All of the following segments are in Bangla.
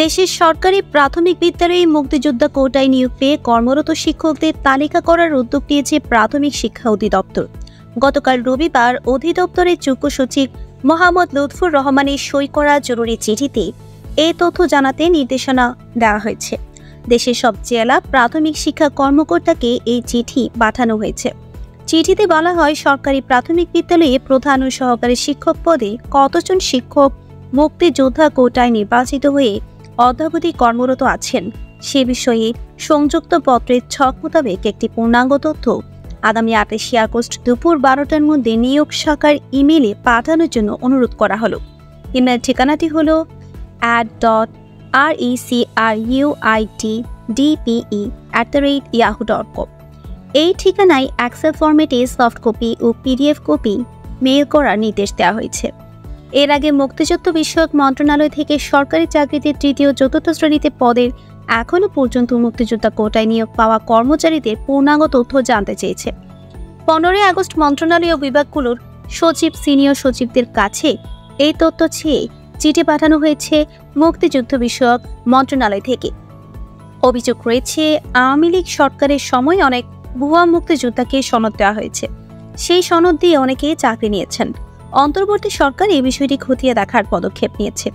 দেশের সরকারি প্রাথমিক বিদ্যালয়ে মুক্তিযোদ্ধা কোটায় নিয়োগ পেয়ে কর্মরত শিক্ষকদের তালিকা করার উদ্যোগ নিয়েছে প্রাথমিক শিক্ষা অধিদপ্তর। গতকাল রবিবার অধিদপ্তরের যুগ্ম সচিব মোহাম্মদ লুৎফুর রহমানের সই করা জরুরি চিঠিতে এই তথ্য জানাতে নির্দেশনা দেওয়া হয়েছে। দেশের সব জেলা প্রাথমিক শিক্ষা কর্মকর্তাকে এই চিঠি পাঠানো হয়েছে। চিঠিতে বলা হয়, সরকারি প্রাথমিক বিদ্যালয়ে প্রধান ও সহকারী শিক্ষক পদে কতজন শিক্ষক মুক্তিযোদ্ধা কোটায় নির্বাচিত হয়ে অদ্যাবধি কর্মরত আছেন সে বিষয়ে সংযুক্ত পত্রের ছক মোতাবেক একটি পূর্ণাঙ্গ তথ্য আগামী 28 আগস্ট দুপুর 12টার মধ্যে নিয়োগ শাখার ইমেইলে পাঠানোর জন্য অনুরোধ করা হলো। ইমেল ঠিকানাটি হল ad.recruitdpe@yahoo.com। এই ঠিকানায় এক্সেল ফরম্যাটে সফট কপি ও পিডিএফ কপি মেইল করার নির্দেশ দেওয়া হয়েছে। এর আগে মুক্তিযুদ্ধ বিষয়ক মন্ত্রণালয় থেকে সরকারি চাকরিতে তৃতীয় ও চতুর্থ শ্রেণীতে পদের এখনও পর্যন্ত মুক্তিযোদ্ধা কোটায় নিয়োগ পাওয়া কর্মচারীদের পূর্ণাঙ্গ তথ্য জানতে চেয়েছে। 15 আগস্ট মন্ত্রণালয় বিভাগগুলোর সচিব, সিনিয়র সচিবদের কাছে এই তথ্য চেয়ে চিঠি পাঠানো হয়েছে মুক্তিযুদ্ধ বিষয়ক মন্ত্রণালয় থেকে। অভিযোগ রয়েছে, আওয়ামী লীগ সরকারের সময় অনেক ভুয়া মুক্তিযোদ্ধাকে সনদ দেওয়া হয়েছে। সেই সনদ দিয়ে অনেকে চাকরি নিয়েছেন। অন্তর্বর্তী সরকার এই বিষয়টি খতিয়ে দেখার পদক্ষেপ নিয়েছে।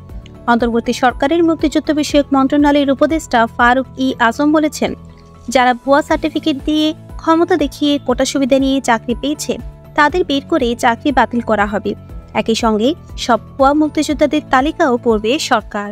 অন্তর্বর্তী সরকারের মুক্তিযুদ্ধ বিষয়ক মন্ত্রণালয়ের উপদেষ্টা ফারুক আজম বলেছেন, যারা ভুয়া সার্টিফিকেট দিয়ে ক্ষমতা দেখিয়ে কোটা সুবিধা নিয়ে চাকরি পেয়েছে তাদের বের করে চাকরি বাতিল করা হবে। একই সঙ্গে সব ভুয়া মুক্তিযোদ্ধাদের তালিকাও করবে সরকার।